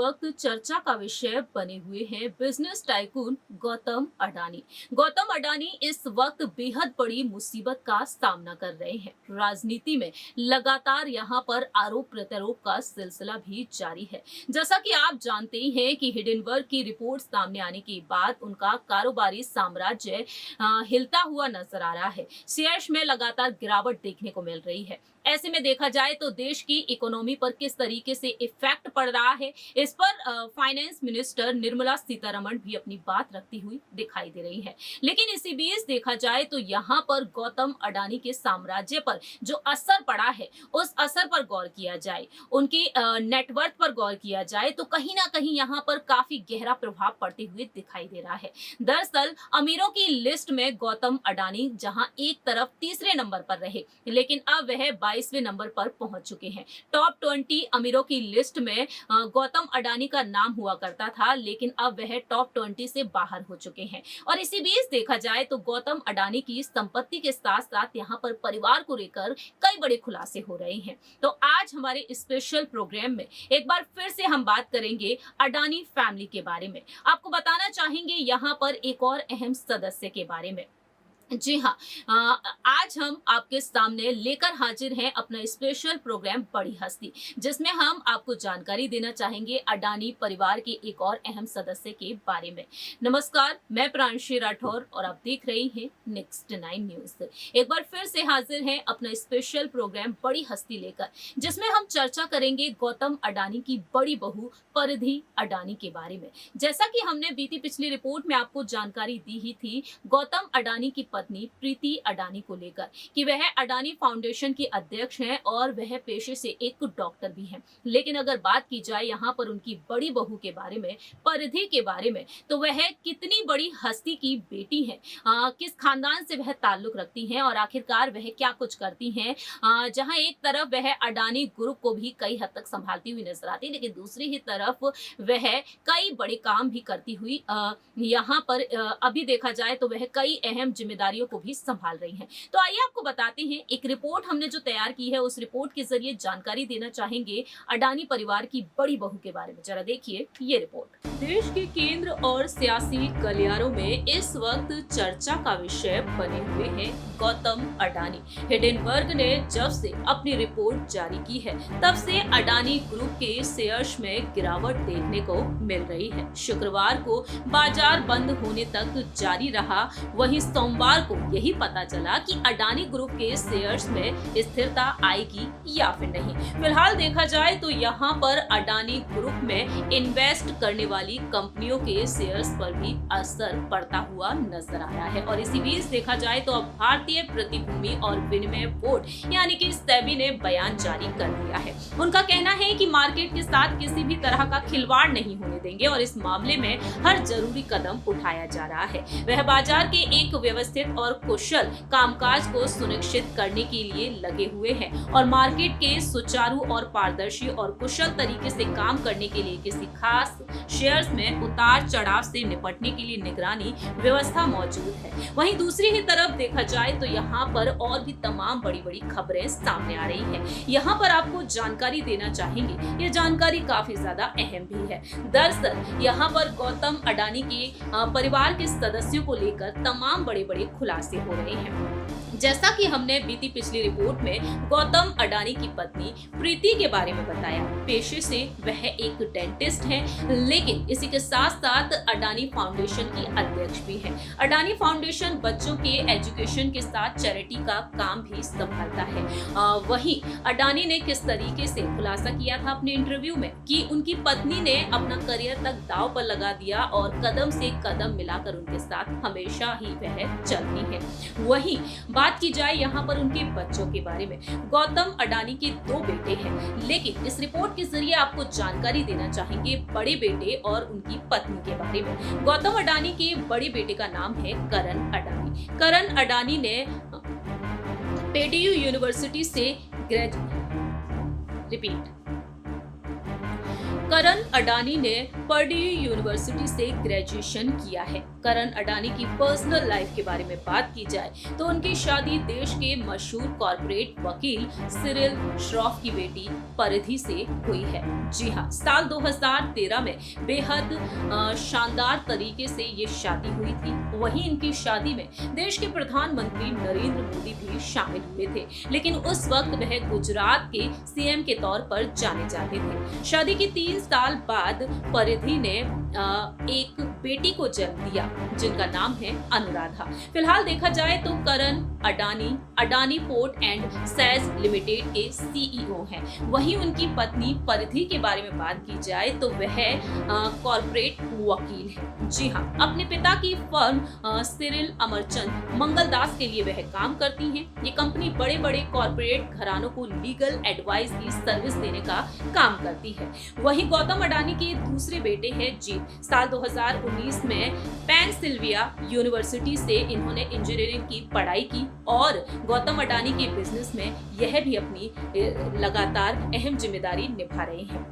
वक्त चर्चा का विषय बने हुए हैं बिजनेस टाइकून गौतम अडानी। गौतम अडानी इस वक्त बेहद बड़ी मुसीबत का सामना कर रहे हैं। राजनीति में लगातार यहां पर आरोप प्रत्यारोप का सिलसिला भी जारी है। जैसा कि आप जानते ही हैं कि हिडेनबर्ग की रिपोर्ट सामने आने के बाद उनका कारोबारी साम्राज्य हिलता हुआ नजर आ रहा है। शेयर्स में लगातार गिरावट देखने को मिल रही है। ऐसे में देखा जाए तो देश की इकोनॉमी पर किस तरीके से इफेक्ट पड़ रहा है, इस पर फाइनेंस मिनिस्टर निर्मला सीतारमण भी अपनी बात रखती हुई दिखाई दे रही है। लेकिन इसी बीच देखा जाए तो यहाँ पर गौतम अडानी के साम्राज्य पर जो असर पड़ा है, उस असर पर गौर किया जाए, उनकी नेटवर्थ पर गौर किया जाए तो कहीं ना कहीं यहाँ पर काफी गहरा प्रभाव पड़ते हुए दिखाई दे रहा है। दरअसल अमीरों की लिस्ट में गौतम अडानी जहां एक तरफ तीसरे नंबर पर रहे, लेकिन अब वह 22वें नंबर पर पहुंच चुके हैं। टॉप 20 अमीरों की लिस्ट में गौतम अडानी का नाम हुआ करता था, लेकिन अब वह टॉप 20 से बाहर हो चुके हैं। और इसी बीच देखा जाए तो गौतम अडानी की संपत्ति के साथ साथ यहाँ पर परिवार को लेकर कई बड़े खुलासे हो रहे हैं। तो आज हमारे स्पेशल प्रोग्राम में एक बार फिर से हम बात करेंगे अडानी फैमिली के बारे में। आपको बताना चाहेंगे यहाँ पर एक और अहम सदस्य के बारे में। जी हाँ, आज हम आपके सामने लेकर हाजिर हैं अपना स्पेशल प्रोग्राम बड़ी हस्ती, जिसमें हम आपको जानकारी देना चाहेंगे अडानी परिवार के एक और अहम सदस्य के बारे में। नमस्कार, मैं प्रांशी राठौर और आप देख रही हैं नेक्स्ट 9 न्यूज। एक बार फिर से हाजिर हैं अपना स्पेशल प्रोग्राम बड़ी हस्ती लेकर, जिसमें हम चर्चा करेंगे गौतम अडानी की बड़ी बहू परिधि अडानी के बारे में। जैसा कि हमने बीती पिछली रिपोर्ट में आपको जानकारी दी ही थी गौतम अडानी की पत्नी प्रीति अडानी को लेकर कि वह अडानी फाउंडेशन की अध्यक्ष हैं और वह पेशे से एक डॉक्टर भी हैं। लेकिन अगर बात की जाए यहाँ पर उनकी बड़ी बहू के बारे में, परिधि के बारे में, तो वह कितनी बड़ी हस्ती की बेटी हैं, किस खानदान से वह ताल्लुक रखती हैं और आखिरकार वह क्या कुछ करती हैं। जहां एक तरफ वह अडानी ग्रुप को भी कई हद तक संभालती हुई नजर आती है, लेकिन दूसरी ही तरफ वह कई बड़े काम भी करती हुई यहाँ पर अभी देखा जाए तो वह कई अहम जिम्मेदारियों को भी संभाल रही हैं। तो आइए आपको बताते हैं, एक रिपोर्ट हमने जो तैयार की है उस रिपोर्ट के जरिए जानकारी देना चाहेंगे अडानी परिवार की बड़ी बहू के बारे में। जरा देखिए ये रिपोर्ट। देश के केंद्र और सियासी गलियारों में इस वक्त चर्चा का विषय बने हुए हैं गौतम अडानी। हिडेनबर्ग ने जब से अपनी रिपोर्ट जारी की है तब से अडानी ग्रुप के शेयर्स में गिरावट देखने को मिल रही है। शुक्रवार को बाजार बंद होने तक जारी रहा। वहीं सोमवार को यही पता चला कि अडानी ग्रुप के शेयर्स में स्थिरता आएगी या फिर नहीं। फिलहाल देखा जाए तो यहाँ पर अडानी ग्रुप में इन्वेस्ट करने वाली कंपनियों के शेयर्स पर भी असर पड़ता हुआ नजर आ रहा है। और इसी बीच देखा जाए तो अब भारतीय प्रतिभूति और विनिमय बोर्ड यानी कि सेबी ने बयान जारी कर दिया है। उनका कहना है कि मार्केट के साथ किसी भी तरह का खिलवाड़ नहीं होने देंगे और इस मामले में हर जरूरी कदम उठाया जा रहा है। वह बाजार के एक व्यवस्थित और कुशल कामकाज को सुनिश्चित करने के लिए लगे हुए हैं और मार्केट के सुचारू और पारदर्शी और कुशल तरीके से काम करने के लिए किसी खास शेयर्स में उतार चढ़ाव से निपटने के लिए निगरानी व्यवस्था मौजूद है। वहीं दूसरी ही तरफ देखा जाए तो यहाँ पर और भी तमाम बड़ी बड़ी खबरें सामने आ रही हैं। यहाँ पर आपको जानकारी देना चाहेंगे, ये जानकारी काफी ज्यादा अहम भी है। दरअसल यहाँ पर गौतम अडानी के परिवार के सदस्यों को लेकर तमाम बड़े बड़े खुलासे हो रहे हैं। जैसा कि हमने बीती पिछली रिपोर्ट में गौतम अडानी की पत्नी प्रीति के बारे में बताया, पेशे से वह एक डेंटिस्ट हैं, लेकिन इसी के साथ साथ अडानी फाउंडेशन की अध्यक्ष भी हैं। अडानी फाउंडेशन बच्चों के एजुकेशन के साथ चैरिटी का काम भी संभालता है। वहीं अडानी ने किस तरीके से खुलासा किया था अपने इंटरव्यू में कि उनकी पत्नी ने अपना करियर तक दांव पर लगा दिया और कदम से कदम मिलाकर उनके साथ हमेशा ही वह चलती है। वहीं बात की जाए यहाँ पर उनके बच्चों के बारे में, गौतम अडानी के 2 बेटे हैं, लेकिन इस रिपोर्ट के जरिए आपको जानकारी देना चाहेंगे बड़े बेटे और उनकी पत्नी के बारे में। गौतम अडानी के बड़े बेटे का नाम है करण अडानी। करण अडानी ने पेडीयू यूनिवर्सिटी से करण अडानी ने पर्ड्यू यूनिवर्सिटी से ग्रेजुएशन किया है। करण अडानी की पर्सनल लाइफ के बारे में बात की जाए तो उनकी शादी देश के मशहूर कॉर्पोरेट वकील सिरिल श्रॉफ की बेटी परिधि से हुई है। जी हाँ, साल 2013 में बेहद शानदार तरीके से ये शादी हुई थी। वहीं इनकी शादी में देश के प्रधानमंत्री नरेंद्र मोदी भी शामिल हुए थे, लेकिन उस वक्त वह गुजरात के सीएम के तौर पर जाने जाते थे। शादी के 3 साल बाद परिधि ने एक बेटी को जन्म दिया जिनका नाम है अनुराधा। फिलहाल देखा जाए तो Karan Adani port and SEZ limited के सीईओ हैं। वहीं उनकी पत्नी परिधि के बारे में बात की जाए तो वह कॉर्पोरेट वकील है। जी हाँ, अपने पिता की फर्म सिरिल अमरचंद मंगलदास के लिए वह काम करती हैं। ये कंपनी बड़े बड़े कॉर्पोरेट घरानों को लीगल एडवाइस की सर्विस देने का काम करती है। वहीं गौतम अडानी के दूसरे बेटे हैं जीत। साल 2019 में पेनसिल्विया यूनिवर्सिटी से इन्होंने इंजीनियरिंग की पढ़ाई की और गौतम अडानी के बिजनेस में यह भी अपनी लगातार अहम जिम्मेदारी निभा रहे हैं।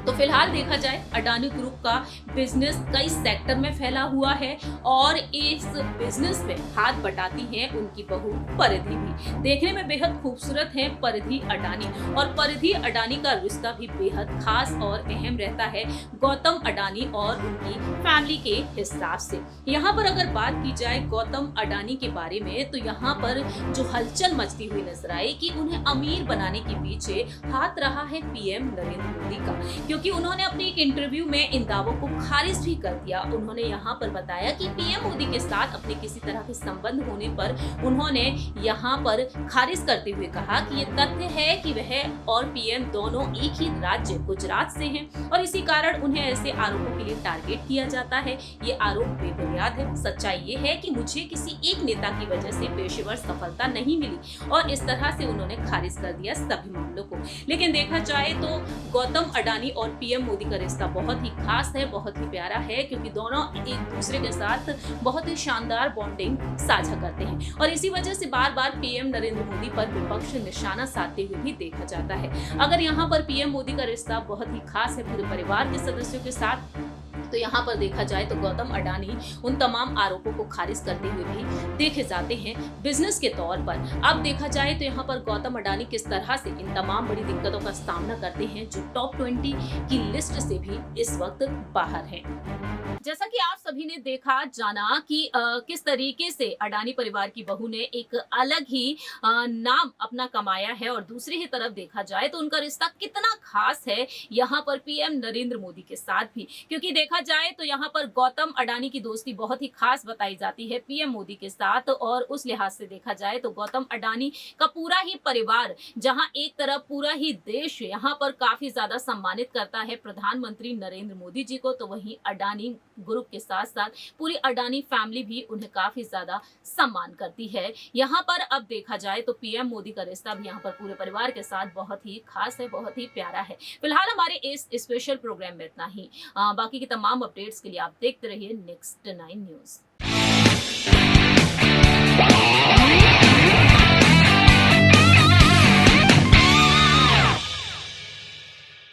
तो फिलहाल देखा जाए अडानी ग्रुप का बिजनेस कई सेक्टर में फैला हुआ है और इस बिजनेस में हाथ बटाती हैं उनकी बहू परिधि भी। देखने में बेहद खूबसूरत है परिधि अडानी, और परिधि अडानी का रिश्ता भी बेहद खास और अहम रहता है गौतम अडानी और उनकी फैमिली के हिसाब से। यहाँ पर अगर बात की जाए गौतम अडानी के बारे में तो यहाँ पर जो हलचल मचती हुई नजर आई कि उन्हें अमीर बनाने के पीछे हाथ रहा है पीएम नरेंद्र मोदी का, क्योंकि उन्होंने अपने एक इंटरव्यू में इन दावों को खारिज भी कर दिया। उन्होंने यहाँ पर बताया कि पीएम मोदी के साथ अपने किसी तरह के संबंध होने पर उन्होंने यहाँ पर खारिज करते हुए कहा कि ये तथ्य है कि वह और पीएम दोनों एक ही राज्य गुजरात से हैं और इसी कारण उन्हें ऐसे आरोपों के लिए टारगेट किया जाता है। ये आरोप बेबुनियाद है। सच्चाई ये है कि मुझे किसी एक नेता की वजह से पेशेवर सफलता नहीं मिली, और इस तरह से उन्होंने खारिज कर दिया सभी मामलों को। लेकिन देखा जाए तो गौतम अडानी और पीएम मोदी का रिश्ता बहुत ही खास है, बहुत ही प्यारा है, क्योंकि दोनों एक दूसरे के साथ बहुत ही शानदार बॉन्डिंग साझा करते हैं और इसी वजह से बार बार पीएम नरेंद्र मोदी पर विपक्ष निशाना साधते हुए भी देखा जाता है। अगर यहाँ पर पीएम मोदी का रिश्ता बहुत ही खास है पूरे परिवार के सदस्यों के साथ, तो यहाँ पर देखा जाए तो गौतम अडानी उन तमाम आरोपों को खारिज करते हुए भी देखे जाते हैं बिजनेस के तौर पर। अब देखा जाए तो यहाँ पर गौतम अडानी किस तरह से इन तमाम बड़ी दिक्कतों का सामना करते हैं जो टॉप 20 की लिस्ट से भी इस वक्त बाहर हैं। जैसा कि आप सभी ने देखा जाना कि किस तरीके से अडानी परिवार की बहू ने एक अलग ही नाम अपना कमाया है, और दूसरी ही तरफ देखा जाए तो उनका रिश्ता कितना खास है यहाँ पर पीएम नरेंद्र मोदी के साथ भी, क्योंकि देखा जाए तो यहाँ पर गौतम अडानी की दोस्ती बहुत ही खास बताई जाती है पीएम मोदी के साथ। और उस लिहाज से देखा जाए तो गौतम अडानी का पूरा ही परिवार, जहां एक तरफ पूरा ही देश यहाँ पर काफी ज्यादा सम्मानित करता है प्रधानमंत्री नरेंद्र मोदी जी को, तो वहीं अडानी ग्रुप के साथ साथ पूरी अडानी फैमिली भी उन्हें काफी ज्यादा सम्मान करती है। यहाँ पर अब देखा जाए तो पीएम मोदी का रिश्ता भी यहाँ पर पूरे परिवार के साथ बहुत ही खास है, बहुत ही प्यारा है। फिलहाल हमारे इस स्पेशल प्रोग्राम में इतना ही। बाकी की तमाम अपडेट्स के लिए आप देखते रहिए नेक्स्ट 9 न्यूज।